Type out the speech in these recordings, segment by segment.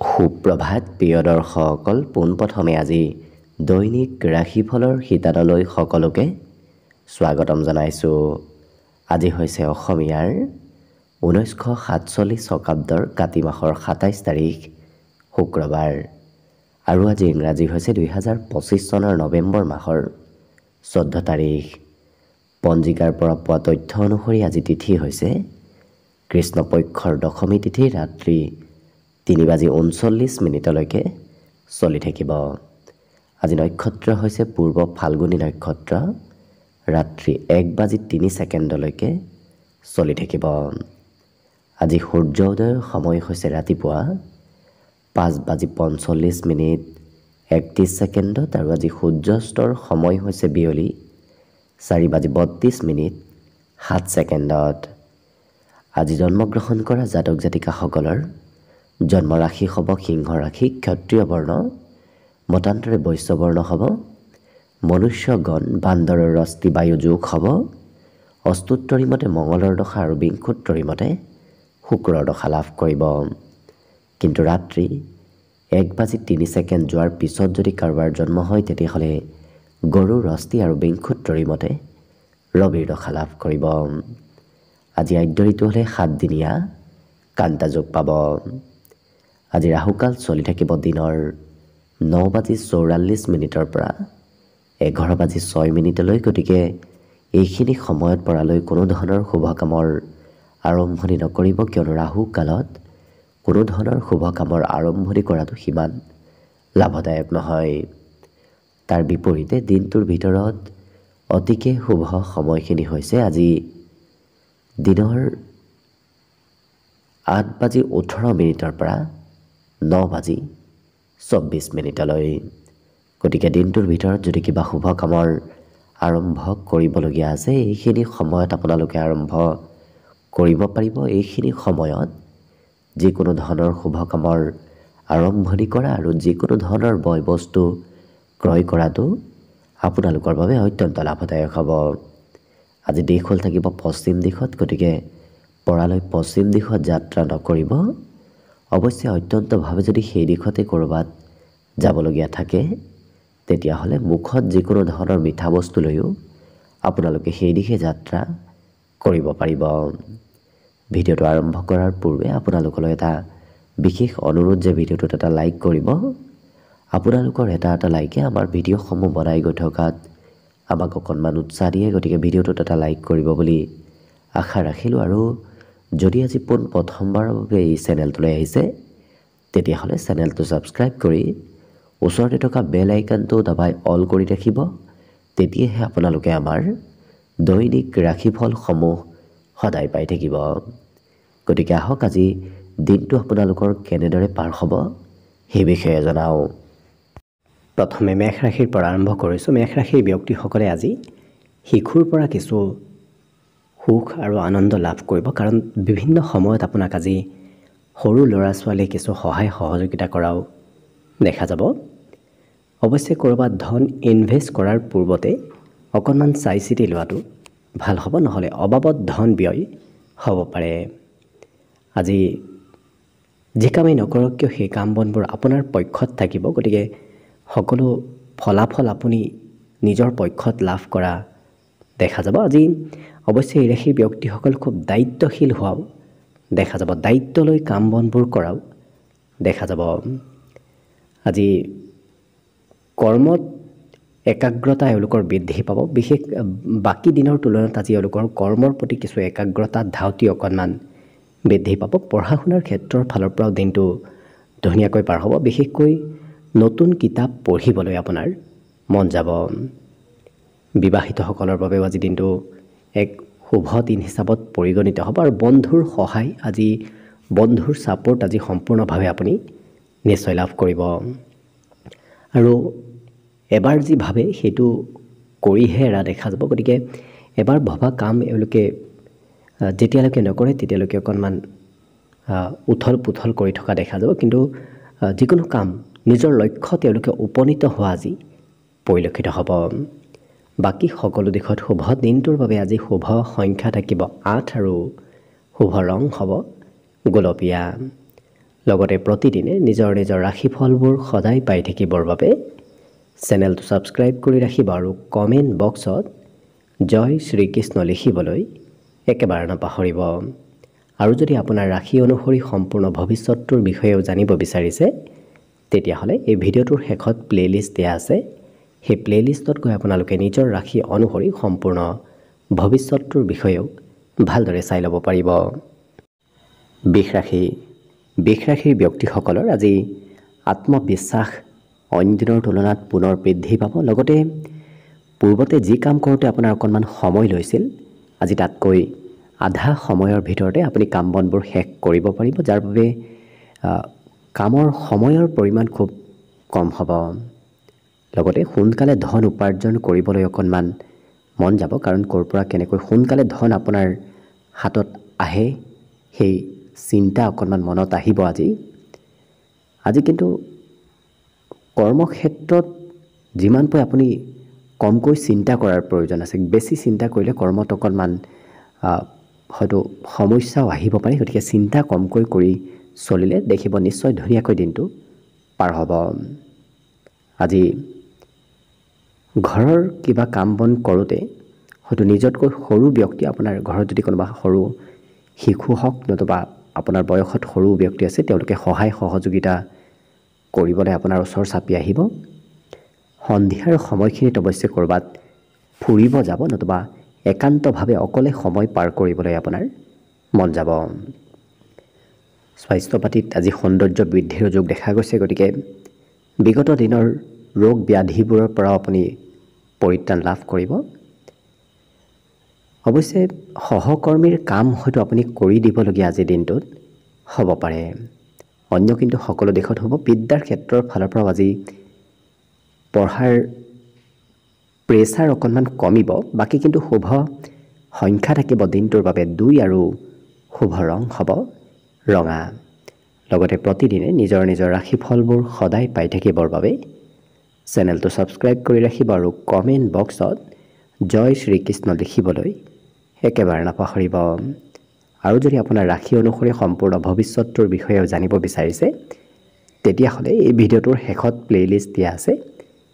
সুপ্ৰভাত প্ৰিয় দৰ্শকসকল, পোনপ্ৰথমে আজি দৈনিক ৰাশিফলৰ শিতানলৈ সকলোকে স্বাগতম জনাইছোঁ। আজি হৈছে অসমীয়াৰ 1947 শকাব্দৰ কাতি মাহৰ 27 তাৰিখ শুক্ৰবাৰ আৰু আজি ইংৰাজী হৈছে 2025 চনৰ নৱেম্বৰ মাহৰ 14 তাৰিখ। পঞ্জিকাৰ পৰা পোৱা তথ্য অনুসৰি আজি তিথি হৈছে কৃষ্ণপক্ষৰ দশমী তিথি, ৰাত্ৰি 3:39 চলি থাকিব। আজি নক্ষত্ৰ হৈছে পূৰ্ব ফাল্গুনী নক্ষত্ৰ, ৰাত্ৰি 1:03 চলি থাকিব। আজি সূৰ্য উদয়ৰ সময় হৈছে ৰাতিপুৱা 5:45 আৰু আজি সূৰ্যাস্তৰ সময় হৈছে বিয়লি 4:32 আজি জন্মগ্ৰহণ কৰা জাতক জাতিকাসকলৰ জন্ম ৰাশি হ'ব সিংহ ৰাশি, ক্ষত্ৰিয় বৰ্ণ, মতান্তৰে বৈশ্য বৰ্ণ হ'ব, মনুষ্যগণ বান্দৰৰ ৰস্তি বায়ু যোগ হ'ব, অস্তুত্তৰী মতে মঙলৰ দশা আৰু বিংশোত্তৰী মতে শুক্ৰৰ দশা লাভ কৰিব। কিন্তু ৰাত্ৰি 1:03 যোৱাৰ পিছত যদি কাৰোবাৰ জন্ম হয় তেতিয়াহ'লে গৰুৰ ৰস্তি আৰু বিংশোত্তৰী মতে ৰবিৰ দশা লাভ কৰিব। আজি আদ্য ঋতু হ'লে 7 দিনীয়া কান্তা যোগ পাব। আজি ৰাহুকাল চলি থাকিব দিনৰ 9:44 পৰা 11:06। গতিকে এইখিনি সময়ত পৰালৈ কোনো ধৰণৰ শুভ কামৰ আৰম্ভণি নকৰিব, কিয়নো ৰাহু কালত কোনো ধৰণৰ শুভ কামৰ আৰম্ভণি কৰাটো সিমান লাভদায়ক নহয়। তাৰ বিপৰীতে দিনটোৰ ভিতৰত অতিকে শুভ সময়খিনি হৈছে আজি দিনৰ 8:18 পৰা 9:24। গতিকে দিনটোৰ ভিতৰত যদি কিবা শুভ কামৰ আৰম্ভ কৰিবলগীয়া আছে এইখিনি সময়ত আপোনালোকে আৰম্ভ কৰিব পাৰিব। এইখিনি সময়ত যিকোনো ধৰণৰ শুভ কামৰ আৰম্ভণি কৰা আৰু যিকোনো ধৰণৰ বয় বস্তু ক্ৰয় কৰাটো আপোনালোকৰ বাবে অত্যন্ত লাভদায়ক হ'ব। আজি দিশ হ'ল থাকিব পশ্চিম দিশত, গতিকে পৰালৈ পশ্চিম দিশত যাত্ৰা নকৰিব। অৱশ্যে অত্যন্তভাৱে যদি সেই দিশতে ক'ৰবাত যাবলগীয়া থাকে তেতিয়াহ'লে মুখত যিকোনো ধৰণৰ মিঠা বস্তু লৈও আপোনালোকে সেই দিশে যাত্ৰা কৰিব পাৰিব। ভিডিঅ'টো আৰম্ভ কৰাৰ পূৰ্বে আপোনালোকলৈ এটা বিশেষ অনুৰোধ যে ভিডিঅ'টোত এটা লাইক কৰিব। আপোনালোকৰ এটা লাইকে আমাৰ ভিডিঅ'সমূহ বনাই গৈ থকাত আমাক অকণমান উৎসাহ দিয়ে, গতিকে ভিডিঅ'টোত এটা লাইক কৰিব বুলি আশা ৰাখিলোঁ। আৰু যদি আজি প্ৰথমবাৰৰ বাবে এই চেনেলটোলৈ আহিছে তেতিয়াহ'লে চেনেলটো ছাবস্ক্ৰাইব কৰি ওচৰতে থকা বেল আইকনটো দবাই অল কৰি ৰাখিব। তেতিয়াহে আপোনালোকে আমাৰ দৈনিক ৰাশিফলসমূহ সদায় পাই থাকিব। গতিকে আহক আজি দিনটো আপোনালোকৰ কেনেদৰে পাৰ হ'ব সেই বিষয়ে জনাওঁ। প্ৰথমে মেষ ৰাশিৰ পৰা আৰম্ভ কৰিছোঁ। মেষ ৰাশিৰ ব্যক্তিসকলে আজি শিশুৰ পৰা কিছু সুখ আৰু আনন্দ লাভ কৰিব, কাৰণ বিভিন্ন সময়ত আপোনাক আজি সৰু ল'ৰা ছোৱালীয়ে কিছু সহায় সহযোগিতা কৰাও দেখা যাব। অৱশ্যে ক'ৰবাত ধন ইনভেষ্ট কৰাৰ পূৰ্বতে অকণমান চাই চিতি লোৱাটো ভাল হ'ব, নহ'লে অবাবত ধন ব্যয় হ'ব পাৰে। আজি যি কামেই নকৰক কিয় সেই কাম বনবোৰ আপোনাৰ পক্ষত থাকিব, গতিকে সকলো ফলাফল আপুনি নিজৰ পক্ষত লাভ কৰা দেখা যাব। আজি অৱশ্যে এই ৰাশিৰ ব্যক্তিসকল খুব দায়িত্বশীল হোৱাও দেখা যাব, দায়িত্ব লৈ কাম বনবোৰ কৰাও দেখা যাব। আজি কৰ্মত একাগ্ৰতা এওঁলোকৰ বৃদ্ধি পাব। বিশেষ বাকী দিনৰ তুলনাত আজি এওঁলোকৰ কৰ্মৰ প্ৰতি কিছু একাগ্ৰতা ধাউতি অকণমান বৃদ্ধি পাব। পঢ়া শুনাৰ ক্ষেত্ৰৰ ফালৰ পৰাও দিনটো ধুনীয়াকৈ পাৰ হ'ব। বিশেষকৈ নতুন কিতাপ পঢ়িবলৈ আপোনাৰ মন যাব। বিবাহিতসকলৰ বাবেও আজি দিনটো এক শুভ দিন হিচাপত পৰিগণিত হ'ব। আৰু বন্ধুৰ সহায়, আজি বন্ধুৰ ছাপোৰ্ট আজি সম্পূৰ্ণভাৱে আপুনি নিশ্চয় লাভ কৰিব। আৰু এবাৰ যি ভাবে সেইটো কৰিহে এৰা দেখা যাব। গতিকে এবাৰ ভবা কাম এওঁলোকে যেতিয়ালৈকে নকৰে তেতিয়ালৈকে অকণমান উথল পুথল কৰি থকা দেখা যাব। কিন্তু যিকোনো কাম নিজৰ লক্ষ্যত তেওঁলোকে উপনীত হোৱা আজি পৰিলক্ষিত হ'ব। বাকী সকলো দিশত শুভ। দিনটোৰ বাবে আজি শুভ সংখ্যা থাকিব 8 আৰু শুভ ৰং হ'ব গোলপীয়া। লগতে প্ৰতিদিনে নিজৰ নিজৰ ৰাশিফলবোৰ সদায় পাই থাকিবৰ বাবে চেনেলটো ছাবস্ক্ৰাইব কৰি ৰাখিব আৰু কমেণ্ট বক্সত জয় শ্ৰীকৃষ্ণ লিখিবলৈ একেবাৰে নাপাহৰিব। আৰু যদি আপোনাৰ ৰাশি অনুসৰি সম্পূৰ্ণ ভৱিষ্যতটোৰ বিষয়েও জানিব বিচাৰিছে তেতিয়াহ'লে এই ভিডিঅ'টোৰ শেষত প্লেলিষ্ট দিয়া আছে। সেই প্লেলিষ্টত গৈ আপোনালোকে নিজৰ ৰাশি অনুসৰি সম্পূৰ্ণ ভৱিষ্যতটোৰ বিষয়েও ভালদৰে চাই ল'ব পাৰিব। বৃষ ৰাশিৰ ব্যক্তিসকলৰ আজি আত্মবিশ্বাস অইন দিনৰ তুলনাত পুনৰ বৃদ্ধি পাব। লগতে পূৰ্বতে যি কাম কৰোঁতে আপোনাৰ অকণমান সময় লৈছিল আজি তাতকৈ আধা সময়ৰ ভিতৰতে আপুনি কাম বনবোৰ শেষ কৰিব পাৰিব, যাৰ বাবে কামৰ সময়ৰ পৰিমাণ খুব কম হ'ব। লগতে সোনকালে ধন উপাৰ্জন কৰিবলৈ অকণমান মন যাব, কাৰণ ক'ৰ পৰা কেনেকৈ সোনকালে ধন আপোনাৰ হাতত আহে সেই চিন্তা অকণমান মনত আহিব আজি কিন্তু কৰ্মক্ষেত্ৰত যিমানকৈ আপুনি কমকৈ চিন্তা কৰাৰ প্ৰয়োজন আছে। বেছি চিন্তা কৰিলে কৰ্মত অকণমান হয়তো সমস্যাও আহিব পাৰে, গতিকে চিন্তা কমকৈ কৰি চলিলে দেখিব নিশ্চয় ধুনীয়াকৈ দিনটো পাৰ হ'ব। আজি ঘৰৰ কিবা কাম বন কৰোঁতে হয়তো নিজতকৈ সৰু ব্যক্তি, আপোনাৰ ঘৰত যদি কোনোবা সৰু শিশু হওক নতুবা আপোনাৰ বয়সত সৰু ব্যক্তি আছে, তেওঁলোকে সহায় সহযোগিতা কৰিবলৈ আপোনাৰ ওচৰ চাপি আহিব। সন্ধিয়াৰ সময়খিনিত অৱশ্যে ক'ৰবাত ফুৰিব যাব নতুবা একান্তভাৱে অকলে সময় পাৰ কৰিবলৈ আপোনাৰ মন যাব। স্বাস্থ্য পাতিত আজি সৌন্দৰ্য বৃদ্ধিৰ যোগ দেখা গৈছে, গতিকে বিগত দিনৰ ৰোগ ব্যাধিবোৰৰ পৰাও আপুনি পৰিত্ৰাণ লাভ কৰিব। অৱশ্যে সহকৰ্মীৰ কাম হয়তো আপুনি কৰি দিবলগীয়া আজিৰ দিনটোত হ'ব পাৰে। অন্য কিন্তু সকলো দিশত হ'ব। বিদ্যাৰ ক্ষেত্ৰৰ ফালৰ পৰাও আজি পঢ়াৰ প্ৰেছাৰ অকণমান কমিব। বাকী কিন্তু শুভ সংখ্যা থাকিব দিনটোৰ বাবে 2 আৰু শুভ ৰং হ'ব ৰঙা। লগতে প্ৰতিদিনে নিজৰ নিজৰ ৰাশিফলবোৰ সদায় পাই থাকিবৰ বাবে চেনেলটো ছাবস্ক্ৰাইব কৰি ৰাখিব আৰু কমেণ্ট বক্সত জয় শ্ৰীকৃষ্ণ লিখিবলৈ একেবাৰে নাপাহৰিব। আৰু যদি আপোনাৰ ৰাশি অনুসৰি সম্পূৰ্ণ ভৱিষ্যতটোৰ বিষয়েও জানিব বিচাৰিছে তেতিয়াহ'লে এই ভিডিঅ'টোৰ শেষত প্লেলিষ্ট দিয়া আছে।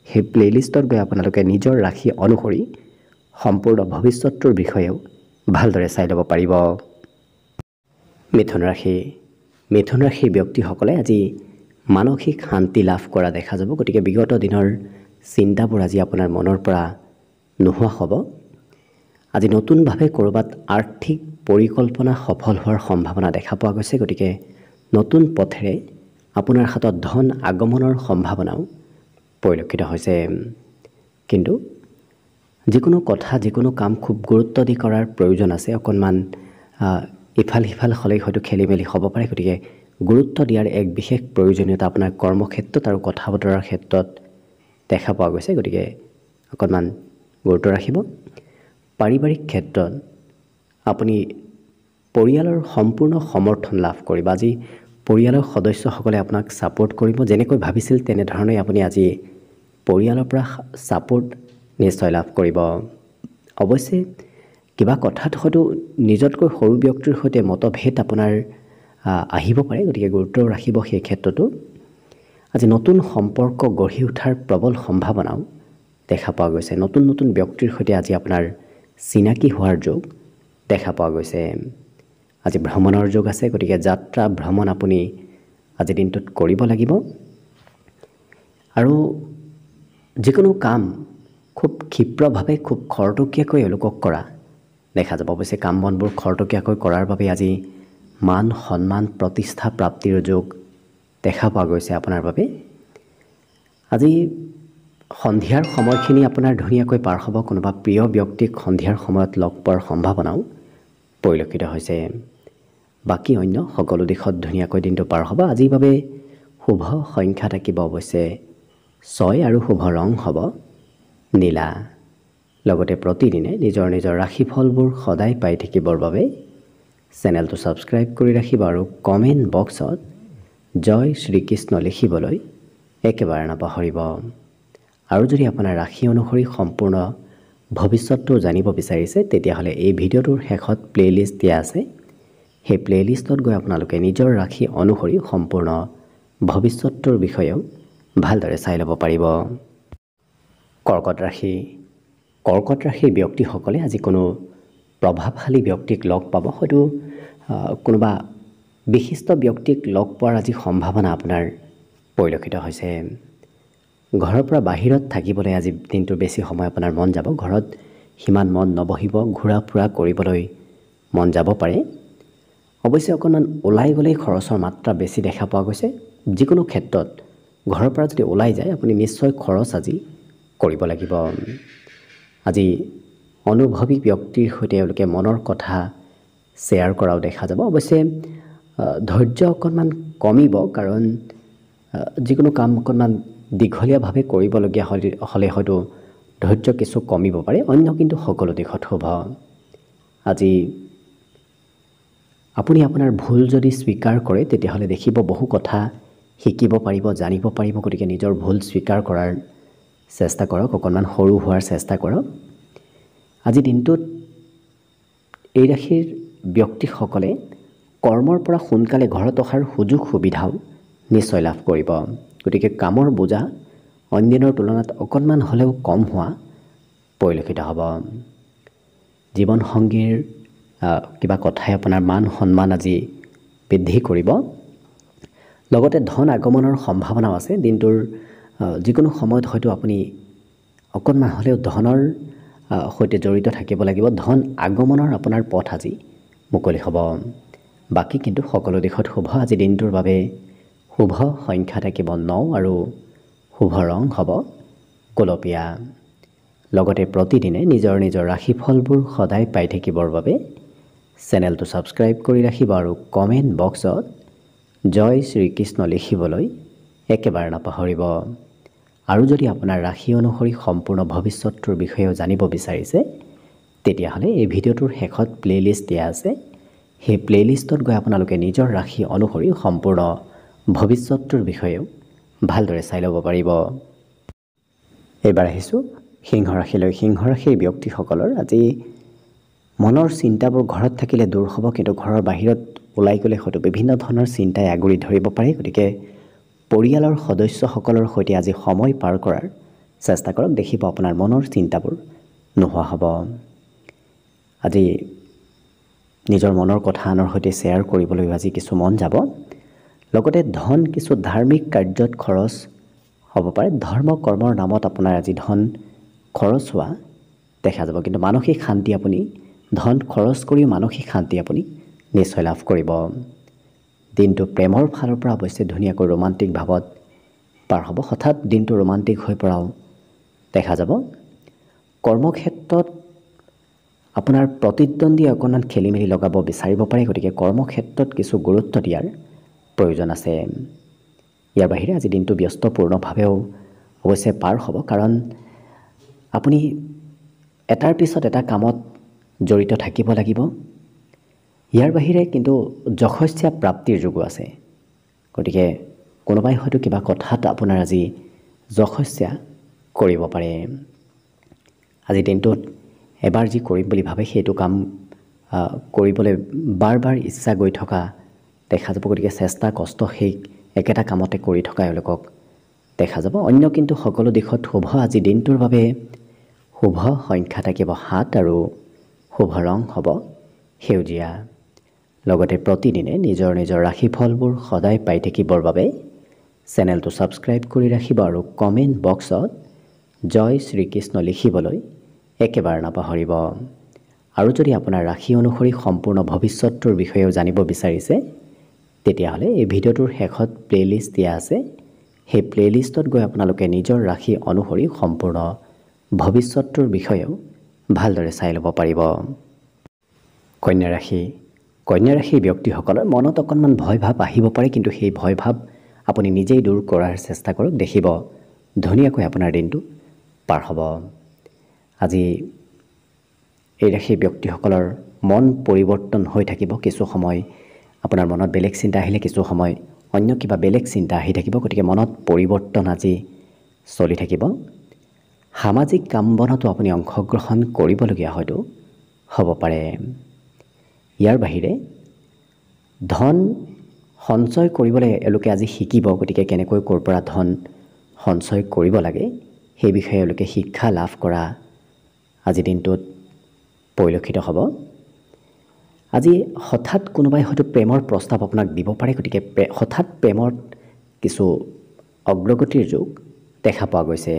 সেই প্লেলিষ্টত গৈ আপোনালোকে নিজৰ ৰাশি অনুসৰি সম্পূৰ্ণ ভৱিষ্যতটোৰ বিষয়েও ভালদৰে চাই ল'ব পাৰিব। মিথুন ৰাশিৰ ব্যক্তিসকলে আজি মানসিক শান্তি লাভ কৰা দেখা যাব। গতিকে বিগত দিনৰ চিন্তাবোৰ আজি আপোনাৰ মনৰ পৰা নোহোৱা হ'ব। আজি নতুনভাৱে ক'ৰবাত আৰ্থিক পৰিকল্পনা সফল হোৱাৰ সম্ভাৱনা দেখা পোৱা গৈছে। গতিকে নতুন পথেৰে আপোনাৰ হাতত ধন আগমনৰ সম্ভাৱনাও পৰিলক্ষিত হৈছে। কিন্তু যিকোনো কথা যিকোনো কাম খুব গুৰুত্ব দি কৰাৰ প্ৰয়োজন আছে। অকণমান ইফাল সিফাল হ'লেই হয়তো খেলি মেলি হ'ব পাৰে, গতিকে গুৰুত্ব দিয়াৰ এক বিশেষ প্ৰয়োজনীয়তা আপোনাৰ কৰ্মক্ষেত্ৰত আৰু কথা বতৰাৰ ক্ষেত্ৰত দেখা পোৱা গৈছে। গতিকে অকণমান গুৰুত্ব ৰাখিব। পাৰিবাৰিক ক্ষেত্ৰত আপুনি পৰিয়ালৰ সম্পূৰ্ণ সমৰ্থন লাভ কৰিব। আজি পৰিয়ালৰ সদস্যসকলে আপোনাক ছাপোৰ্ট কৰিব। যেনেকৈ ভাবিছিল তেনেধৰণে আপুনি আজি পৰিয়ালৰ পৰা ছাপোৰ্ট নিশ্চয় লাভ কৰিব। অৱশ্যে কিবা কথাত হয়তো নিজতকৈ সৰু ব্যক্তিৰ সৈতে মতভেদ আপোনাৰ আহিব পাৰে, গতিকে গুৰুত্ব ৰাখিব সেই ক্ষেত্ৰতো। আজি নতুন সম্পৰ্ক গঢ়ি উঠাৰ প্ৰবল সম্ভাৱনাও দেখা পোৱা গৈছে। নতুন নতুন ব্যক্তিৰ সৈতে আজি আপোনাৰ চিনাকি হোৱাৰ যোগ দেখা পোৱা গৈছে। আজি ভ্ৰমণৰ যোগ আছে, গতিকে যাত্ৰা ভ্ৰমণ আপুনি আজি দিনটোত কৰিব লাগিব। আৰু যিকোনো কাম খুব ক্ষিপ্ৰভাৱে খুব খৰতকীয়াকৈ এওঁলোকক কৰা দেখা যাব। অৱশ্যে কাম বনবোৰ খৰতকীয়াকৈ কৰাৰ বাবে আজি মান সন্মান প্ৰতিষ্ঠা প্ৰাপ্তিৰ যোগ দেখা পোৱা গৈছে আপোনাৰ বাবে। আজি সন্ধিয়াৰ সময়খিনি আপোনাৰ ধুনীয়াকৈ পাৰ হ'ব। কোনোবা প্ৰিয় ব্যক্তিক সন্ধিয়াৰ সময়ত লগ পোৱাৰ সম্ভাৱনাও পৰিলক্ষিত হৈছে। বাকী অন্য সকলো দিশত ধুনীয়াকৈ দিনটো পাৰ হ'ব। আজিৰ বাবে শুভ সংখ্যা থাকিব অৱশ্যে 6 আৰু শুভ ৰং হ'ব নীলা। লগতে প্ৰতিদিনে নিজৰ নিজৰ ৰাশিফলবোৰ সদায় পাই থাকিবৰ বাবে চেনেলটো ছাবস্ক্ৰাইব কৰি ৰাখিব আৰু কমেণ্ট বক্সত জয় শ্ৰীকৃষ্ণ লিখিবলৈ একেবাৰে নাপাহৰিব। আৰু যদি আপোনাৰ ৰাশি অনুসৰি সম্পূৰ্ণ ভৱিষ্যতটো জানিব বিচাৰিছে তেতিয়াহ'লে এই ভিডিঅ'টোৰ শেষত প্লেলিষ্ট দিয়া আছে। সেই প্লে'লিষ্টত গৈ আপোনালোকে নিজৰ ৰাশি অনুসৰি সম্পূৰ্ণ ভৱিষ্যতটোৰ বিষয়েও ভালদৰে চাই ল'ব পাৰিব। কৰ্কট ৰাশি। কৰ্কট ৰাশিৰ ব্যক্তিসকলে আজি কোনো প্ৰভাৱশালী ব্যক্তিক লগ পাব। হয়তো কোনোবা বিশিষ্ট ব্যক্তিক লগ পোৱাৰ আজি সম্ভাৱনা আপোনাৰ পৰিলক্ষিত হৈছে। ঘৰৰ পৰা বাহিৰত থাকিবলৈ আজি দিনটোৰ বেছি সময় আপোনাৰ মন যাব। ঘৰত সিমান মন নবহিব, ঘূৰা ফুৰা কৰিবলৈ মন যাব পাৰে। অৱশ্যে অকণমান ওলাই গ'লেই খৰচৰ মাত্ৰা বেছি দেখা পোৱা গৈছে। যিকোনো ক্ষেত্ৰত ঘৰৰ পৰা যদি ওলাই যায় আপুনি নিশ্চয় খৰচ আজি কৰিব লাগিব। আজি অনুভৱী ব্যক্তিৰ সৈতে তেওঁলোকে মনৰ কথা শ্বেয়াৰ কৰাও দেখা যাব। অৱশ্যে ধৈৰ্য অকণমান কমিব, কাৰণ যিকোনো কাম অকণমান দীঘলীয়াভাৱে কৰিবলগীয়া হ'লে হয়তো ধৈৰ্য কিছু কমিব পাৰে। অন্য কিন্তু সকলো দিশত শুভ। আজি আপুনি আপোনাৰ ভুল যদি স্বীকাৰ কৰে তেতিয়াহ'লে দেখিব বহু কথা শিকিব পাৰিব, জানিব পাৰিব। গতিকে নিজৰ ভুল স্বীকাৰ কৰাৰ চেষ্টা কৰক, অকণমান সৰু হোৱাৰ চেষ্টা কৰক। আজি দিনটোত এই ৰাশিৰ ব্যক্তিসকলে কৰ্মৰ পৰা সোনকালে ঘৰত অহাৰ সুযোগ সুবিধাও নিশ্চয় লাভ কৰিব। গতিকে কামৰ বোজা অন্যদিনৰ তুলনাত অকণমান হ'লেও কম হোৱা পৰিলক্ষিত হ'ব। জীৱনসংগীৰ কিবা কথাই আপোনাৰ মান সন্মান আজি বৃদ্ধি কৰিব। লগতে ধন আগমনৰ সম্ভাৱনাও আছে। দিনটোৰ যিকোনো সময়ত হয়তো আপুনি অকণমান হ'লেও ধনৰ সৈতে জড়িত থাকিব লাগিব। ধন আগমনৰ আপোনাৰ পথ আজি মুকলি হ'ব। বাকী কিন্তু সকলো দিশত শুভ। আজি দিনটোৰ বাবে শুভ সংখ্যা থাকিব 9 আৰু শুভ ৰং হ'ব গোলপীয়া। লগতে প্ৰতিদিনে নিজৰ নিজৰ ৰাশিফলবোৰ সদায় পাই থাকিবৰ বাবে চেনেলটো ছাবস্ক্ৰাইব কৰি ৰাখিব আৰু কমেণ্ট বক্সত জয় শ্ৰীকৃষ্ণ লিখিবলৈ একেবাৰে নাপাহৰিব। আৰু যদি আপোনাৰ ৰাশি অনুসৰি সম্পূৰ্ণ ভৱিষ্যতটোৰ বিষয়েও জানিব বিচাৰিছে তেতিয়াহ'লে এই ভিডিঅ'টোৰ শেষত প্লে'লিষ্ট দিয়া আছে। সেই প্লে'লিষ্টত গৈ আপোনালোকে নিজৰ ৰাশি অনুসৰি সম্পূৰ্ণ ভৱিষ্যতটোৰ বিষয়েও ভালদৰে চাই ল'ব পাৰিব। এইবাৰ আহিছোঁ সিংহ ৰাশিলৈ। সিংহ ৰাশিৰ ব্যক্তিসকলৰ আজি মনৰ চিন্তাবোৰ ঘৰত থাকিলে দূৰ হ'ব, কিন্তু ঘৰৰ বাহিৰত ওলাই গ'লে হয়তো বিভিন্ন ধৰণৰ চিন্তাই আগুৰি ধৰিব পাৰে। গতিকে পৰিয়ালৰ সদস্যসকলৰ সৈতে আজি সময় পাৰ কৰাৰ চেষ্টা কৰক। দেখিব আপোনাৰ মনৰ চিন্তাবোৰ নোহোৱা হ'ব। আজি নিজৰ মনৰ কথা আনৰ সৈতে শ্বেয়াৰ কৰিবলৈ আজি কিছু মন যাব। লগতে ধন কিছু ধাৰ্মিক কাৰ্যত খৰচ হ'ব পাৰে। ধৰ্ম কৰ্মৰ নামত আপোনাৰ আজি ধন খৰচ হোৱা দেখা যাব, কিন্তু মানসিক শান্তি আপুনি ধন খৰচ কৰিও মানসিক শান্তি আপুনি নিশ্চয় লাভ কৰিব। দিনটো প্ৰেমৰ ফালৰ পৰা অৱশ্যে ধুনীয়াকৈ ৰোমান্টিক ভাৱত পাৰ হ'ব। হঠাৎ দিনটো ৰোমান্টিক হৈ পৰাও দেখা যাব। কৰ্মক্ষেত্ৰত আপোনাৰ প্ৰতিদ্বন্দ্বী অকণমান খেলি মেলি লগাব বিচাৰিব পাৰে। গতিকে কৰ্মক্ষেত্ৰত কিছু গুৰুত্ব দিয়াৰ প্ৰয়োজন আছে। ইয়াৰ বাহিৰে আজি দিনটো ব্যস্তপূৰ্ণভাৱেও অৱশ্যে পাৰ হ'ব, কাৰণ আপুনি এটাৰ পিছত এটা কামত জড়িত থাকিব লাগিব। ইয়াৰ বাহিৰে কিন্তু যশস্যা প্ৰাপ্তিৰ যোগো আছে। গতিকে কোনোবাই হয়তো কিবা কথাত আপোনাৰ আজি যশস্যা কৰিব পাৰে। আজি দিনটোত এবাৰ যি কৰিম বুলি ভাবে সেইটো কাম কৰিবলৈ বাৰ বাৰ ইচ্ছা গৈ থকা দেখা যাব। গতিকে চেষ্টা কষ্ট সেই একেটা কামতে কৰি থকা এওঁলোকক দেখা যাব। অন্য কিন্তু সকলো দিশত শুভ। আজি দিনটোৰ বাবে শুভ সংখ্যা থাকিব 7 আৰু শুভ ৰং হ'ব সেউজীয়া। লগতে প্ৰতিদিনে নিজৰ নিজৰ ৰাশিফলবোৰ সদায় পাই থাকিবৰ বাবে চেনেলটো ছাবস্ক্ৰাইব কৰি ৰাখিব আৰু কমেণ্ট বক্সত জয় শ্ৰীকৃষ্ণ লিখিবলৈ একেবাৰে নাপাহৰিব। আৰু যদি আপোনাৰ ৰাশি অনুসৰি সম্পূৰ্ণ ভৱিষ্যতটোৰ বিষয়েও জানিব বিচাৰিছে তেতিয়াহ'লে এই ভিডিঅ'টোৰ শেষত প্লে'লিষ্ট দিয়া আছে। সেই প্লে'লিষ্টত গৈ আপোনালোকে নিজৰ ৰাশি অনুসৰি সম্পূৰ্ণ ভৱিষ্যতটোৰ বিষয়েও ভালদৰে চাই ল'ব পাৰিব। কন্যা ৰাশি। কন্যা ৰাশিৰ ব্যক্তিসকলৰ মনত অকণমান ভয় ভাৱ আহিব পাৰে, কিন্তু সেই ভয় ভাৱ আপুনি নিজেই দূৰ কৰাৰ চেষ্টা কৰক। দেখিব ধুনীয়াকৈ আপোনাৰ দিনটো পাৰ হ'ব। আজি এই ৰাশিৰ ব্যক্তিসকলৰ মন পৰিৱৰ্তন হৈ থাকিব। কিছু সময় আপোনাৰ মনত বেলেগ চিন্তা আহিলে কিছু সময় অন্য কিবা বেলেগ চিন্তা আহি থাকিব। গতিকে মনত পৰিৱৰ্তন আজি চলি থাকিব। সামাজিক কাম বনতো আপুনি অংশগ্ৰহণ কৰিবলগীয়া হয়তো হ'ব পাৰে। ইয়াৰ বাহিৰে ধন সঞ্চয় কৰিবলৈ এওঁলোকে আজি শিকিব। গতিকে কেনেকৈ ক'ৰ পৰা ধন সঞ্চয় কৰিব লাগে সেই বিষয়ে এওঁলোকে শিক্ষা লাভ কৰা আজিৰ দিনটোত পৰিলক্ষিত হ'ব। আজি হঠাৎ কোনোবাই হয়তো প্ৰেমৰ প্ৰস্তাৱ আপোনাক দিব পাৰে। গতিকে হঠাৎ প্ৰেমত কিছু অগ্ৰগতিৰ যোগ দেখা পোৱা গৈছে।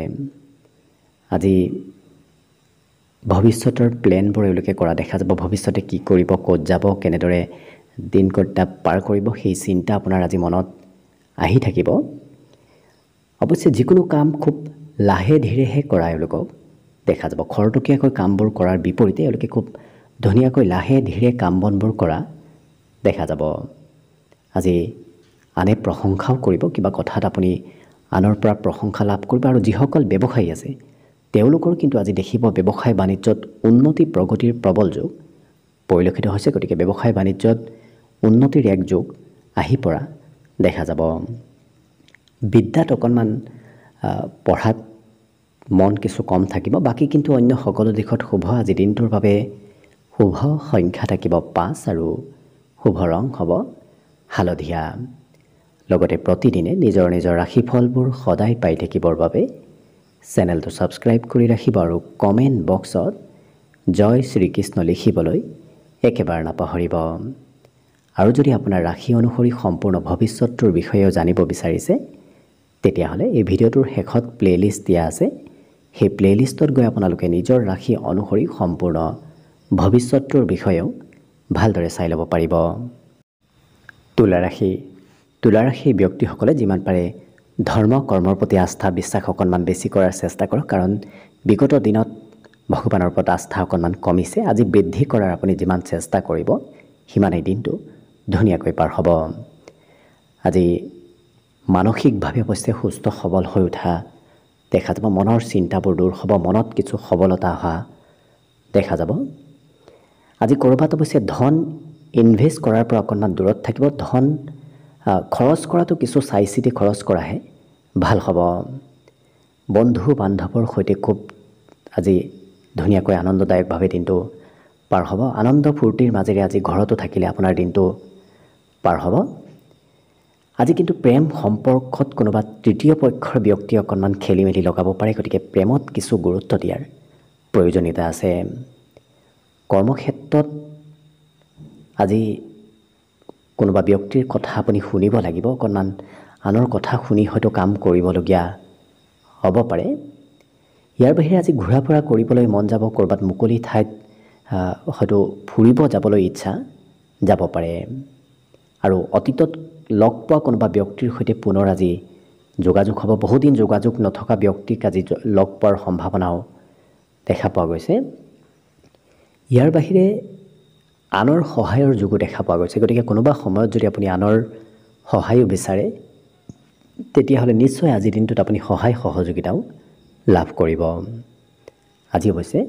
আজি ভৱিষ্যতৰ প্লেনবোৰ এওঁলোকে কৰা দেখা যাব। ভৱিষ্যতে কি কৰিব, ক'ত যাব, কেনেদৰে দিন কটা পাৰ কৰিব, সেই চিন্তা আপোনাৰ আজি মনত আহি থাকিব। অৱশ্যে যিকোনো কাম খুব লাহে ধীৰেহে কৰা এওঁলোকক দেখা যাব। খৰতকীয়াকৈ কামবোৰ কৰাৰ বিপৰীতে এওঁলোকে খুব ধুনীয়াকৈ লাহে ধীৰে কাম বনবোৰ কৰা দেখা যাব। আজি আনে প্ৰশংসাও কৰিব। কিবা কথাত আপুনি আনৰ পৰা প্ৰশংসা লাভ কৰিব। আৰু যিসকল ব্যৱসায়ী আছে তেওঁলোকৰ কিন্তু আজি দেখিব ব্যৱসায় বাণিজ্যত উন্নতি প্ৰগতিৰ প্ৰবল যোগ পৰিলক্ষিত হৈছে। গতিকে ব্যৱসায় বাণিজ্যত উন্নতিৰ এক যোগ আহি পৰা দেখা যাব। বিদ্যাত অকণমান পঢ়াত মন কিছু কম থাকিব। বাকী কিন্তু অন্য সকলো দিশত শুভ। আজি দিনটোৰ বাবে শুভ সংখ্যা থাকিব 5 আৰু শুভ ৰং হ'ব হালধীয়া। লগতে প্ৰতিদিনে নিজৰ নিজৰ ৰাশিফলবোৰ সদায় পাই থাকিবৰ বাবে চেনেলটো ছাবস্ক্ৰাইব কৰি ৰাখিব আৰু কমেণ্ট বক্সত জয় শ্ৰীকৃষ্ণ লিখিবলৈ একেবাৰে নাপাহৰিব। আৰু যদি আপোনাৰ ৰাশি অনুসৰি সম্পূৰ্ণ ভৱিষ্যতটোৰ বিষয়েও জানিব বিচাৰিছে তেতিয়াহ'লে এই ভিডিঅ'টোৰ শেষত প্লে'লিষ্ট দিয়া আছে। সেই প্লে'লিষ্টত গৈ আপোনালোকে নিজৰ ৰাশি অনুসৰি সম্পূৰ্ণ ভৱিষ্যতটোৰ বিষয়েও ভালদৰে চাই ল'ব পাৰিব। তুলা ৰাশিৰ ব্যক্তিসকলে যিমান পাৰে ধৰ্ম কৰ্মৰ প্ৰতি আস্থা বিশ্বাস অকণমান বেছি কৰাৰ চেষ্টা কৰক। কাৰণ বিগত দিনত ভগৱানৰ ওপৰত আস্থা অকণমান কমিছে। আজি বৃদ্ধি কৰাৰ আপুনি যিমান চেষ্টা কৰিব সিমানেই দিনটো ধুনীয়াকৈ পাৰ হ'ব। আজি মানসিকভাৱে অৱশ্যে সুস্থ সবল হৈ উঠা দেখা যাব। মনৰ চিন্তাবোৰ দূৰ হ'ব। মনত কিছু সবলতা অহা দেখা যাব। আজি ক'ৰবাত অৱশ্যে ধন ইনভেষ্ট কৰাৰ পৰা অকণমান দূৰত থাকিব। ধন খৰচ কৰাটো কিছু চাই চিতি খৰচ কৰাহে ভাল হ'ব। বন্ধু বান্ধৱৰ সৈতে খুব আজি ধুনীয়াকৈ আনন্দদায়কভাৱে দিনটো পাৰ হ'ব। আনন্দ ফূৰ্তিৰ মাজেৰে আজি ঘৰতো থাকিলে আপোনাৰ দিনটো পাৰ হ'ব। আজি কিন্তু প্ৰেম সম্পৰ্কত কোনোবা তৃতীয় পক্ষৰ ব্যক্তি অকণমান খেলি মেলি লগাব পাৰে। গতিকে প্ৰেমত কিছু গুৰুত্ব দিয়াৰ প্ৰয়োজনীয়তা আছে। কৰ্মক্ষেত্ৰত আজি কোনোবা ব্যক্তিৰ কথা আপুনি শুনিব লাগিব। অকণমান আনৰ কথা শুনি হয়তো কাম কৰিবলগীয়া হ'ব পাৰে। ইয়াৰ বাহিৰে আজি ঘূৰা ফুৰা কৰিবলৈ মন যাব। ক'ৰবাত মুকলি ঠাইত হয়তো ফুৰিব যাবলৈ ইচ্ছা যাব পাৰে। আৰু অতীতত লগ পোৱা কোনোবা ব্যক্তিৰ সৈতে পুনৰ আজি যোগাযোগ হ'ব। বহুদিন যোগাযোগ নথকা ব্যক্তিক আজি লগ পোৱাৰ সম্ভাৱনাও দেখা পোৱা গৈছে। ইয়াৰ বাহিৰে আনৰ সহায়ৰ যোগো দেখা পোৱা গৈছে। গতিকে কোনোবা সময়ত যদি আপুনি আনৰ সহায়ো বিচাৰে তেতিয়াহ'লে নিশ্চয় আজিৰ দিনটোত আপুনি সহায় সহযোগিতাও লাভ কৰিব। আজি অৱশ্যে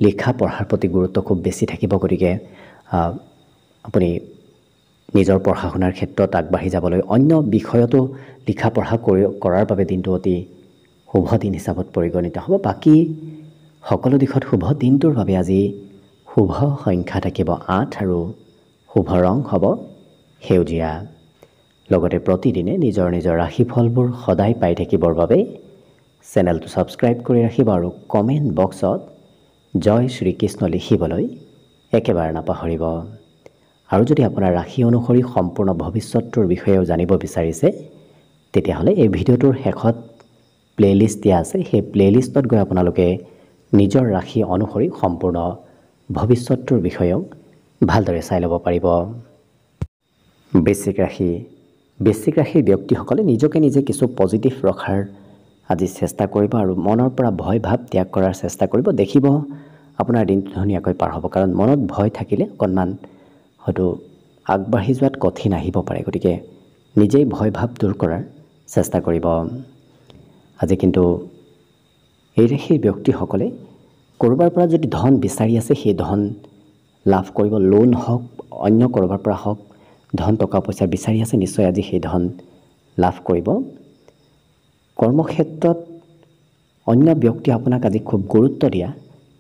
লিখা পঢ়াৰ প্ৰতি গুৰুত্ব খুব বেছি থাকিব। গতিকে আপুনি নিজৰ পঢ়া শুনাৰ ক্ষেত্ৰত আগবাঢ়ি যাবলৈ অন্য বিষয়তো লিখা পঢ়া কৰাৰ বাবে দিনটো অতি শুভ দিন হিচাপত পৰিগণিত হ'ব। বাকী সকলো দিশত শুভ। দিনটোৰ বাবে আজি শুভ সংখ্যা থাকিব 8 আৰু শুভ ৰং হ'ব সেউজীয়া। লগতে প্ৰতিদিনে নিজৰ নিজৰ ৰাশিফলবোৰ সদায় পাই থাকিবৰ বাবে চেনেলটো ছাবস্ক্ৰাইব কৰি ৰাখিব আৰু কমেণ্ট বক্সত জয় শ্ৰীকৃষ্ণ লিখিবলৈ একেবাৰে নাপাহৰিব। আৰু যদি আপোনাৰ ৰাশি অনুসৰি সম্পূৰ্ণ ভৱিষ্যতটোৰ বিষয়েও জানিব বিচাৰিছে তেতিয়াহ'লে এই ভিডিঅ'টোৰ শেষত প্লে'লিষ্ট দিয়া আছে। সেই প্লে'লিষ্টত গৈ আপোনালোকে নিজৰ ৰাশি অনুসৰি সম্পূৰ্ণ ভৱিষ্যতটোৰ বিষয়েও ভালদৰে চাই ল'ব পাৰিব। বৃশ্চিক ৰাশিৰ ব্যক্তিসকলে নিজকে নিজে কিছু পজিটিভ ৰখাৰ আজি চেষ্টা কৰিব আৰু মনৰ পৰা ভয় ভাৱ ত্যাগ কৰাৰ চেষ্টা কৰিব। দেখিব আপোনাৰ দিনটো ধুনীয়াকৈ পাৰ হ'ব। কাৰণ মনত ভয় থাকিলে অকণমান হয়তো আগবাঢ়ি যোৱাত কঠিন আহিব পাৰে। গতিকে নিজেই ভয় ভাৱ দূৰ কৰাৰ চেষ্টা কৰিব। আজি কিন্তু এই ৰাশিৰ ব্যক্তিসকলে ক'ৰবাৰ পৰা যদি ধন বিচাৰি আছে সেই ধন লাভ কৰিব। লোন হওক অন্য ক'ৰবাৰ পৰা হওক ধন টকা পইচা বিচাৰি আছে নিশ্চয় আজি সেই ধন লাভ কৰিব। কৰ্মক্ষেত্ৰত অন্য ব্যক্তি আপোনাক আজি খুব গুৰুত্ব দিয়া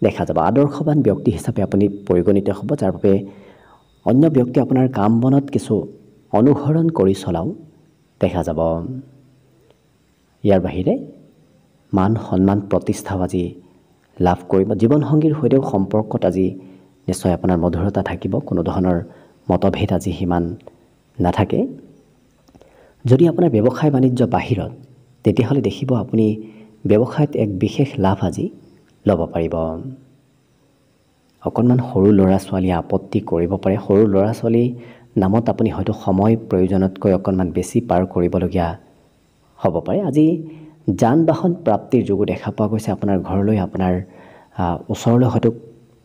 দেখা যাব। আদৰ্শৱান ব্যক্তি হিচাপে আপুনি পৰিগণিত হ'ব। যাৰ বাবে অন্য ব্যক্তি আপোনাৰ কাম বনত কিছু অনুসৰণ কৰি চলাও দেখা যাব। ইয়াৰ বাহিৰে মান সন্মান প্ৰতিষ্ঠাও আজি লাভ কৰিব। জীৱনসংগীৰ সৈতেও সম্পৰ্কত আজি নিশ্চয় আপোনাৰ মধুৰতা থাকিব, কোনো ধৰণৰ মতভেদ আজি সিমান নাথাকে। যদি আপোনাৰ ব্যৱসায় বাণিজ্য বাহিৰত, তেতিয়াহ'লে দেখিব আপুনি ব্যৱসায়ত এক বিশেষ লাভ আজি ল'ব পাৰিব। অকণমান সৰু ল'ৰা ছোৱালীয়ে আপত্তি কৰিব পাৰে। সৰু ল'ৰা ছোৱালীৰ নামত আপুনি হয়তো সময় প্ৰয়োজনতকৈ অকণমান বেছি পাৰ কৰিবলগীয়া হ'ব পাৰে। আজি যান বাহন প্ৰাপ্তিৰ যোগো দেখা পোৱা গৈছে। আপোনাৰ ঘৰলৈ, আপোনাৰ ওচৰলৈ হয়তো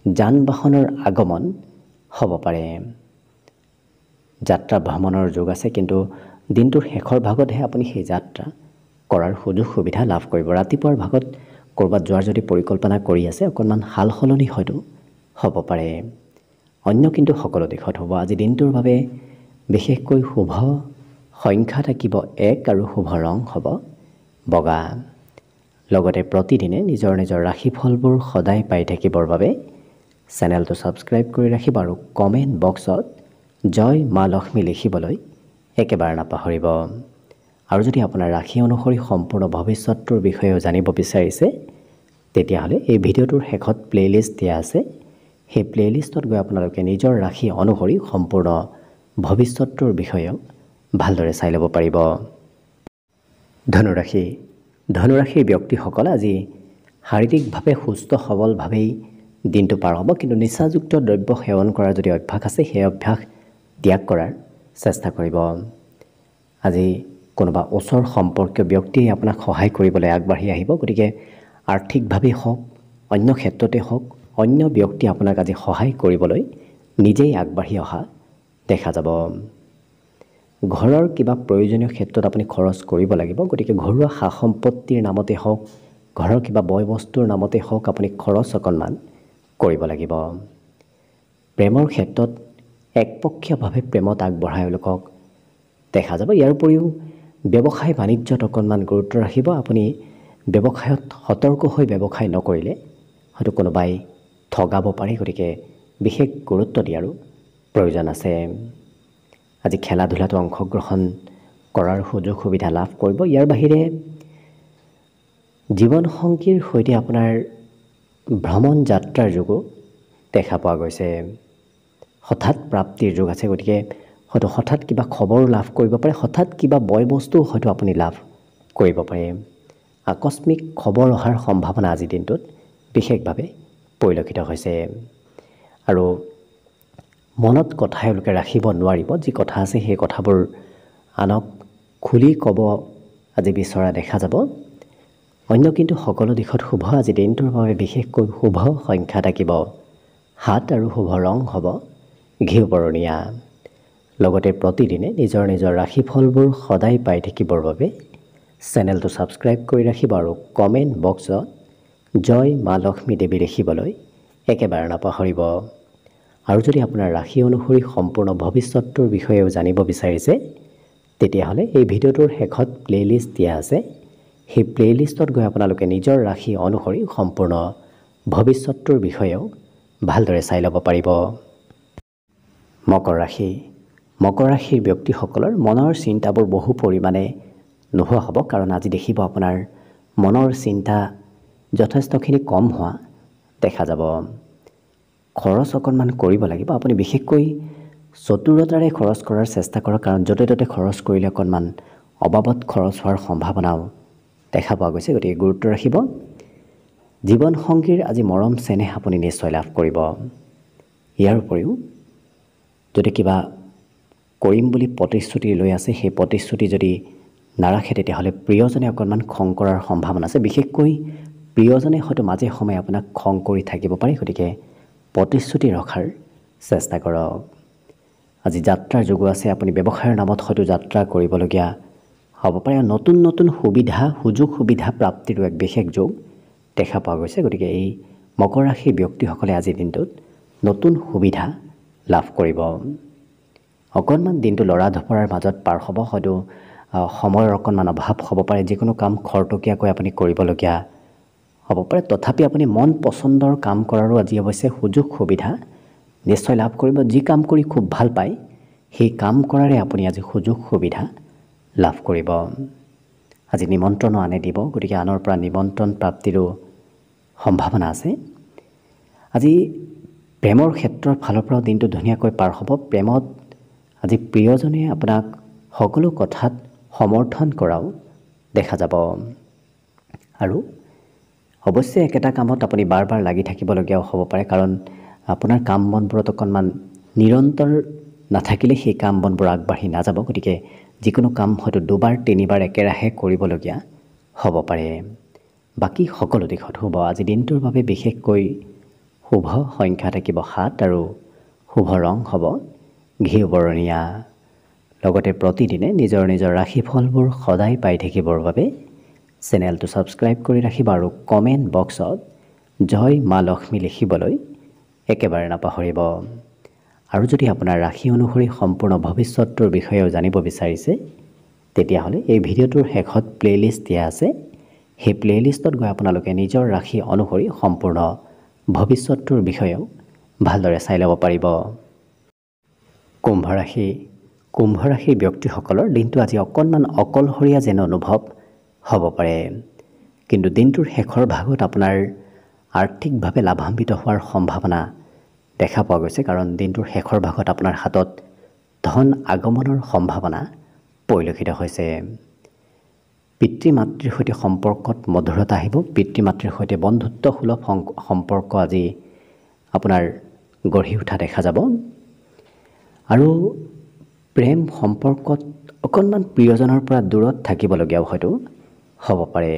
যান বাহনৰ আগমন হ'ব পাৰে। যাত্ৰা ভ্ৰমণৰ যোগ আছে, কিন্তু দিনটোৰ শেষৰ ভাগতহে আপুনি সেই যাত্ৰা কৰাৰ সুযোগ সুবিধা লাভ কৰিব। ৰাতিপুৱাৰ ভাগত ক'ৰবাত যোৱাৰ যদি পৰিকল্পনা কৰি আছে, অকণমান সাল সলনি হয়তো হ'ব পাৰে। অন্য কিন্তু সকলো দিশত হ'ব। আজি দিনটোৰ বাবে বিশেষকৈ শুভ সংখ্যা থাকিব 1 আৰু শুভ ৰং হ'ব বগা। লগতে প্ৰতিদিনে নিজৰ নিজৰ ৰাশিফলবোৰ সদায় পাই থাকিবৰ বাবে চেনেলটো ছাবস্ক্ৰাইব কৰি ৰাখিব আৰু কমেণ্ট বক্সত জয় মা লক্ষ্মী লিখিবলৈ একেবাৰে নাপাহৰিব। আৰু যদি আপোনাৰ ৰাশি অনুসৰি সম্পূৰ্ণ ভৱিষ্যতটোৰ বিষয়েও জানিব বিচাৰিছে, তেতিয়াহ'লে এই ভিডিঅ'টোৰ শেষত প্লে'লিষ্ট দিয়া আছে। সেই প্লে'লিষ্টত গৈ আপোনালোকে নিজৰ ৰাশি অনুসৰি সম্পূৰ্ণ ভৱিষ্যতটোৰ বিষয়েও ভালদৰে চাই ল'ব পাৰিব। ধনুৰাশি। ধনুৰাশিৰ ব্যক্তিসকল আজি শাৰীৰিকভাৱে সুস্থ সবলভাৱেই দিনটো পাৰ হ'ব, কিন্তু নিচাযুক্ত দ্ৰব্য সেৱন কৰাৰ যদি অভ্যাস আছে, সেই অভ্যাস ত্যাগ কৰাৰ চেষ্টা কৰিব। আজি কোনোবা ওচৰ সম্পৰ্কীয় ব্যক্তিয়ে আপোনাক সহায় কৰিবলৈ আগবাঢ়ি আহিব। গতিকে আৰ্থিকভাৱেই হওক, অন্য ক্ষেত্ৰতে হওক, অন্য ব্যক্তি আপোনাক আজি সহায় কৰিবলৈ নিজেই আগবাঢ়ি অহা দেখা যাব। ঘৰৰ কিবা প্ৰয়োজনীয় ক্ষেত্ৰত আপুনি খৰচ কৰিব লাগিব। গতিকে ঘৰুৱা সা সম্পত্তিৰ নামতে হওক, ঘৰৰ কিবা বয় বস্তুৰ নামতে হওক, আপুনি খৰচ অকণমান কৰিব লাগিব। প্ৰেমৰ ক্ষেত্ৰত একপক্ষীয়ভাৱে প্ৰেমত আগবঢ়াই লোকক দেখা যাব। ইয়াৰ উপৰিও ব্যৱসায় বাণিজ্যত অকণমান গুৰুত্ব ৰাখিব। আপুনি ব্যৱসায়ত সতৰ্ক হৈ ব্যৱসায় নকৰিলে হয়তো কোনোবাই ঠগাব পাৰে। গতিকে বিশেষ গুৰুত্ব দিয়াৰো প্ৰয়োজন আছে। আজি খেলা ধূলাতো অংশগ্ৰহণ কৰাৰ সুযোগ সুবিধা লাভ কৰিব। ইয়াৰ বাহিৰে জীৱনসংগীৰ সৈতে আপোনাৰ ভ্ৰমণ যাত্ৰাৰ যোগো দেখা পোৱা গৈছে। হঠাৎ প্ৰাপ্তিৰ যোগ আছে। গতিকে হয়তো হঠাৎ কিবা খবৰ লাভ কৰিব পাৰে, হঠাৎ কিবা বয় বস্তুও হয়তো আপুনি লাভ কৰিব পাৰে। আকস্মিক খবৰ অহাৰ সম্ভাৱনা আজিৰ দিনটোত বিশেষভাৱে পৰিলক্ষিত হৈছে। আৰু মনত কথা এওঁলোকে ৰাখিব নোৱাৰিব। যি কথা আছে সেই কথাবোৰ আনক খুলি ক'ব আজি বিচৰা দেখা যাব। অন্য কিন্তু সকলো দিশত শুভ। আজি দিনটোৰ বাবে বিশেষকৈ শুভ সংখ্যা থাকিব 7 আৰু শুভ ৰং হ'ব ঘিউ বৰণীয়া। লগতে প্ৰতিদিনে নিজৰ নিজৰ ৰাশিফলবোৰ সদায় পাই থাকিবৰ বাবে চেনেলটো ছাবস্ক্ৰাইব কৰি ৰাখিব আৰু কমেণ্ট বক্সত জয় মা লক্ষ্মী দেৱী লিখিবলৈ একেবাৰে নাপাহৰিব। আৰু যদি আপোনাৰ ৰাশি অনুসৰি সম্পূৰ্ণ ভৱিষ্যতটোৰ বিষয়েও জানিব বিচাৰিছে, তেতিয়াহ'লে এই ভিডিঅ'টোৰ শেষত প্লে'লিষ্ট দিয়া আছে। সেই প্লে'লিষ্টত গৈ আপোনালোকে নিজৰ ৰাশি অনুসৰি সম্পূৰ্ণ ভৱিষ্যতটোৰ বিষয়েও ভালদৰে চাই ল'ব পাৰিব। মকৰ ৰাশি। মকৰ ৰাশিৰ ব্যক্তিসকলৰ মনৰ চিন্তাবোৰ বহু পৰিমাণে নোহোৱা হ'ব। কাৰণ আজি দেখিব আপোনাৰ মনৰ চিন্তা যথেষ্টখিনি কম হোৱা দেখা যাব। খৰচ অকণমান কৰিব লাগিব। আপুনি বিশেষকৈ চতুৰতাৰে খৰচ কৰাৰ চেষ্টা কৰক, কাৰণ য'তে ত'তে খৰচ কৰিলে অকণমান অবাবত খৰচ হোৱাৰ সম্ভাৱনাও দেখা পোৱা গৈছে। গতিকে গুৰুত্ব ৰাখিব। জীৱনসংগীৰ আজি মৰম চেনেহ আপুনি নিশ্চয় লাভ কৰিব। ইয়াৰ উপৰিও যদি কিবা কৰিম বুলি প্ৰতিশ্ৰুতি লৈ আছে, সেই প্ৰতিশ্ৰুতি যদি নাৰাখে, তেতিয়াহ'লে প্ৰিয়জনে অকণমান খং কৰাৰ সম্ভাৱনা আছে। বিশেষকৈ প্ৰিয়জনে হয়তো মাজে সময়ে আপোনাক খং কৰি থাকিব পাৰে। গতিকে প্ৰতিশ্ৰুতি ৰখাৰ চেষ্টা কৰক। আজি যাত্ৰাৰ যোগো আছে। আপুনি ব্যৱসায়ৰ নামত হয়তো যাত্ৰা কৰিবলগীয়া হ'ব পাৰে। নতুন নতুন সুযোগ সুবিধা প্ৰাপ্তিৰো এক বিশেষ যোগ দেখা পোৱা গৈছে। গতিকে এই মকৰ ৰাশিৰ ব্যক্তিসকলে আজিৰ দিনটোত নতুন সুবিধা লাভ কৰিব। অকণমান দিনটো লৰা ধপৰাৰ মাজত পাৰ হ'ব। হয়তো সময়ৰ অকণমান অভাৱ হ'ব পাৰে। যিকোনো কাম খৰতকীয়াকৈ আপুনি কৰিবলগীয়া হ'ব পাৰে। তথাপি আপুনি মন পচন্দৰ কাম কৰাৰো আজি অৱশ্যে সুযোগ সুবিধা নিশ্চয় লাভ কৰিব। যি কাম কৰি খুব ভাল পায় সেই কাম কৰাৰে আপুনি আজি সুযোগ সুবিধা লাভ কৰিব। আজি নিমন্ত্ৰণো আনে দিব, গতিকে আনৰ পৰা নিমন্ত্ৰণ প্ৰাপ্তিৰো সম্ভাৱনা আছে। আজি প্ৰেমৰ ক্ষেত্ৰৰ ফালৰ পৰাও দিনটো ধুনীয়াকৈ পাৰ হ'ব। প্ৰেমত আজি প্ৰিয়জনে আপোনাক সকলো কথাত সমৰ্থন কৰাও দেখা যাব। আৰু অৱশ্যে একেটা কামত আপুনি বাৰ বাৰ লাগি থাকিবলগীয়াও হ'ব পাৰে, কাৰণ আপোনাৰ কাম বনবোৰত অকণমান নিৰন্তৰ নাথাকিলে সেই কাম বনবোৰ আগবাঢ়ি নাযাব। গতিকে যিকোনো কাম হয়তো দুবাৰ তিনিবাৰ একেৰাহে কৰিবলগীয়া হ'ব পাৰে। বাকী সকলো দিশত শুভ। আজি দিনটোৰ বাবে বিশেষকৈ শুভ সংখ্যা থাকিব 7 আৰু শুভ ৰং হ'ব ঘিউ বৰণীয়া। লগতে প্ৰতিদিনে নিজৰ নিজৰ ৰাশিফলবোৰ সদায় পাই থাকিবৰ বাবে চেনেলটো ছাবস্ক্ৰাইব কৰি ৰাখিব আৰু কমেণ্ট বক্সত জয় মা লক্ষ্মী লিখিবলৈ একেবাৰে নাপাহৰিব। আৰু যদি আপোনাৰ ৰাশি অনুসৰি সম্পূৰ্ণ ভৱিষ্যতটোৰ বিষয়েও জানিব বিচাৰিছে, তেতিয়াহ'লে এই ভিডিঅ'টোৰ শেষত প্লে'লিষ্ট দিয়া আছে। সেই প্লে'লিষ্টত গৈ আপোনালোকে নিজৰ ৰাশি অনুসৰি সম্পূৰ্ণ ভৱিষ্যতটোৰ বিষয়েও ভালদৰে চাই ল'ব পাৰিব। কুম্ভ ৰাশি। কুম্ভ ৰাশিৰ ব্যক্তিসকলৰ দিনটো আজি অকণমান অকলশৰীয়া যেন অনুভৱ হ'ব পাৰে, কিন্তু দিনটোৰ শেষৰ ভাগত আপোনাৰ আৰ্থিকভাৱে লাভান্বিত হোৱাৰ সম্ভাৱনা দেখা পোৱা গৈছে। কাৰণ দিনটোৰ শেষৰ ভাগত আপোনাৰ হাতত ধন আগমনৰ সম্ভাৱনা পৰিলক্ষিত হৈছে। পিতৃ মাতৃৰ সৈতে সম্পৰ্কত মধুৰতা আহিব। পিতৃ মাতৃৰ সৈতে বন্ধুত্বসুলভ সম্পৰ্ক আজি আপোনাৰ গঢ়ি উঠা দেখা যাব। আৰু প্ৰেম সম্পৰ্কত অকণমান প্ৰিয়জনৰ পৰা দূৰত থাকিবলগীয়াও হয়তো হ'ব পাৰে।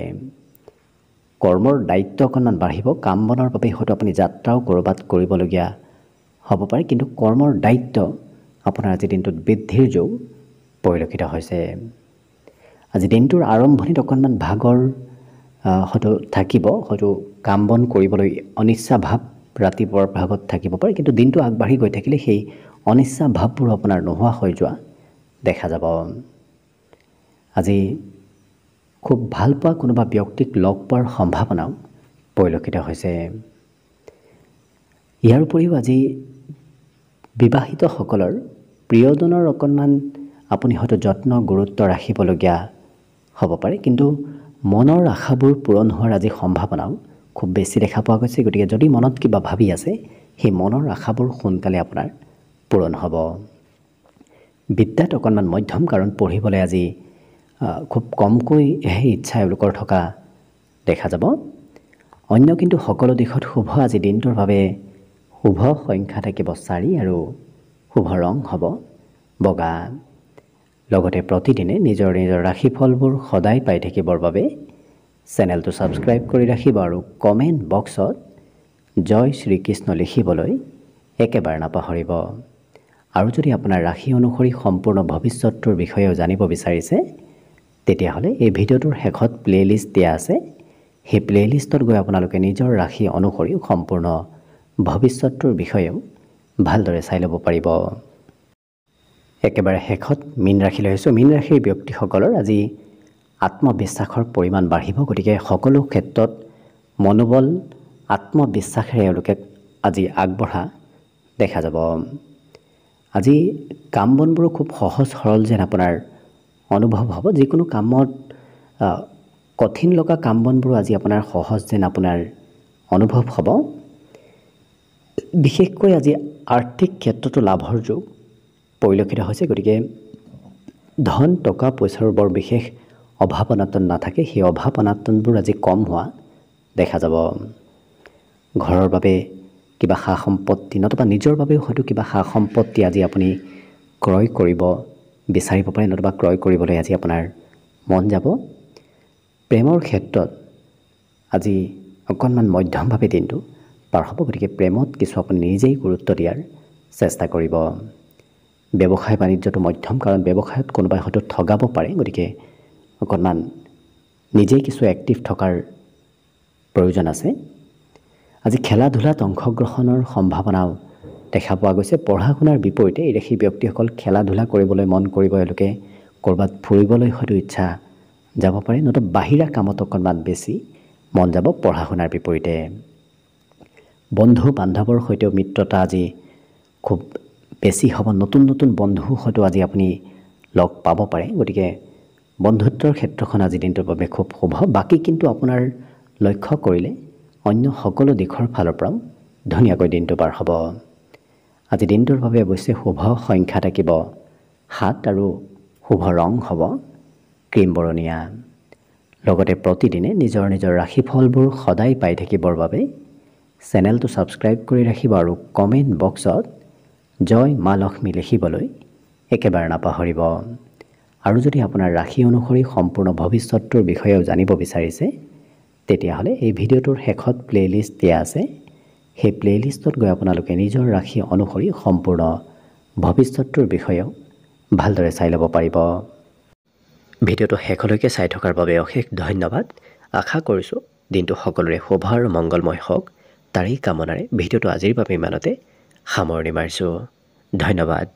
কৰ্মৰ দায়িত্ব অকণমান বাঢ়িব। কাম বনৰ বাবে হয়তো আপুনি যাত্ৰাও ক'ৰবাত কৰিবলগীয়া হ'ব পাৰে, কিন্তু কৰ্মৰ দায়িত্ব আপোনাৰ আজি দিনটোত বৃদ্ধিৰ যোগ পৰিলক্ষিত হৈছে। আজি দিনটোৰ আৰম্ভণিত অকণমান ভাগৰ হয়তো থাকিব, হয়তো কাম বন কৰিবলৈ অনিচ্ছা ভাৱ ৰাতিপুৱাৰ ভাগত থাকিব পাৰে, কিন্তু দিনটো আগবাঢ়ি গৈ থাকিলে সেই অনিচ্ছা ভাৱবোৰ আপোনাৰ নোহোৱা হৈ যোৱা দেখা যাব। আজি খুব ভাল পোৱা কোনোবা ব্যক্তিক লগ পোৱাৰ সম্ভাৱনাও পৰিলক্ষিত হৈছে। ইয়াৰ উপৰিও আজি বিবাহিতসকলৰ প্ৰিয়জনৰ অকণমান আপুনি হয়তো যত্ন গুৰুত্ব ৰাখিবলগীয়া হ'ব পাৰে, কিন্তু মনৰ আশাবোৰ পূৰণ হোৱাৰ আজি সম্ভাৱনাও খুব বেছি দেখা পোৱা গৈছে। গতিকে যদি মনত কিবা ভাবি আছে, সেই মনৰ আশাবোৰ সোনকালে আপোনাৰ পূৰণ হ'ব। বিদ্যাত অকণমান মধ্যম, কাৰণ পঢ়িবলৈ আজি খুব কমকৈহে ইচ্ছা এওঁলোকৰ থকা দেখা যাব। অন্য কিন্তু সকলো দিশত শুভ। আজি দিনটোৰ বাবে শুভ সংখ্যা থাকিব 4 আৰু শুভ ৰং হ'ব বগা। লগতে প্ৰতিদিনে নিজৰ নিজৰ ৰাশিফলবোৰ সদায় পাই থাকিবৰ বাবে চেনেলটো ছাবস্ক্ৰাইব কৰি ৰাখিব আৰু কমেণ্ট বক্সত জয় শ্ৰীকৃষ্ণ লিখিবলৈ একেবাৰে নাপাহৰিব। আৰু যদি আপোনাৰ ৰাশি অনুসৰি সম্পূৰ্ণ ভৱিষ্যতটোৰ বিষয়েও জানিব বিচাৰিছে, তেতিয়াহ'লে এই ভিডিঅ'টোৰ শেষত প্লে'লিষ্ট দিয়া আছে। সেই প্লে'লিষ্টত গৈ আপোনালোকে নিজৰ ৰাশি অনুসৰি সম্পূৰ্ণ ভৱিষ্যতটোৰ বিষয়েও ভালদৰে চাই ল'ব পাৰিব। একেবাৰে শেষত মীন ৰাশিলৈ আহিছোঁ। মীন ৰাশিৰ ব্যক্তিসকলৰ আজি আত্মবিশ্বাসৰ পৰিমাণ বাঢ়িব। গতিকে সকলো ক্ষেত্ৰত মনোবল আত্মবিশ্বাসেৰে এওঁলোকে আজি আগবঢ়া দেখা যাব। আজি কাম বনবোৰো খুব সহজ সৰল যেন আপোনাৰ অনুভৱ হ'ব। যিকোনো কামত কঠিন লগা কাম বনবোৰো আজি আপোনাৰ সহজ যেন আপোনাৰ অনুভৱ হ'ব। বিশেষকৈ আজি আৰ্থিক ক্ষেত্ৰতো লাভৰ যোগ পৰিলক্ষিত হৈছে। গতিকে ধন টকা পইচাৰ বৰ বিশেষ অভাৱ অনাটন নাথাকে। সেই অভাৱ অনাটনবোৰ আজি কম হোৱা দেখা যাব। ঘৰৰ বাবে কিবা সা সম্পত্তি নতুবা নিজৰ বাবেও হয়তো কিবা সা সম্পত্তি আজি আপুনি ক্ৰয় কৰিব বিচাৰিব পাৰে, নতুবা ক্ৰয় কৰিবলৈ আজি আপোনাৰ মন যাব। প্ৰেমৰ ক্ষেত্ৰত আজি অকণমান মধ্যমভাৱে দিনটো পাৰ হ'ব। গতিকে প্ৰেমত কিছু আপুনি নিজেই গুৰুত্ব দিয়াৰ চেষ্টা কৰিব। ব্যৱসায় বাণিজ্যটো মধ্যম, কাৰণ ব্যৱসায়ত কোনোবাই হয়তো ঠগাব পাৰে। গতিকে অকণমান নিজেই কিছু এক্টিভ থকাৰ প্ৰয়োজন আছে। আজি খেলা ধূলাত অংশগ্ৰহণৰ সম্ভাৱনাও দেখা পোৱা গৈছে। পঢ়া শুনাৰ বিপৰীতে এই ৰাশিৰ ব্যক্তিসকল খেলা ধূলা কৰিবলৈ মন কৰিব। এওঁলোকে ক'ৰবাত ফুৰিবলৈ হয়তো ইচ্ছা যাব পাৰে, নতুবা বাহিৰা কামত অকণমান বেছি মন যাব পঢ়া শুনাৰ বিপৰীতে। বন্ধু বান্ধৱৰ সৈতেও মিত্ৰতা আজি খুব বেছি হ'ব। নতুন নতুন বন্ধু হয়তো আজি আপুনি লগ পাব পাৰে। গতিকে বন্ধুত্বৰ ক্ষেত্ৰখন আজি দিনটোৰ বাবে খুব শুভ। বাকী কিন্তু আপোনাৰ লক্ষ্য কৰিলে অন্য সকলো দিশৰ ফালৰ পৰাও ধুনীয়াকৈ দিনটো পাৰ হ'ব। আজি দিনটোৰ বাবে অৱশ্যে শুভ সংখ্যা থাকিব 7 আৰু শুভ ৰং হ'ব ক্ৰীম বৰণীয়া। লগতে প্ৰতিদিনে নিজৰ নিজৰ ৰাশিফলবোৰ সদায় পাই থাকিবৰ বাবে চেনেলটো ছাবস্ক্ৰাইব কৰি ৰাখিব আৰু কমেণ্ট বক্সত জয় মা লক্ষ্মী লিখিবলৈ একেবাৰে নাপাহৰিব। আৰু যদি আপোনাৰ ৰাশি অনুসৰি সম্পূৰ্ণ ভৱিষ্যতটোৰ বিষয়েও জানিব বিচাৰিছে, তেতিয়াহ'লে এই ভিডিঅ'টোৰ শেষত প্লে'লিষ্ট দিয়া আছে। সেই প্লে'লিষ্টত গৈ আপোনালোকে নিজৰ ৰাশি অনুসৰি সম্পূৰ্ণ ভৱিষ্যতটোৰ বিষয়েও ভালদৰে চাই ল'ব পাৰিব। ভিডিঅ'টো শেষলৈকে চাই থকাৰ বাবে অশেষ ধন্যবাদ। আশা কৰিছোঁ দিনটো সকলোৰে শুভ আৰু মংগলময় হওক, তাৰেই কামনাৰে ভিডিঅ'টো আজিৰ বাবে ইমানতে সামৰণি মাৰিছোঁ। ধন্যবাদ।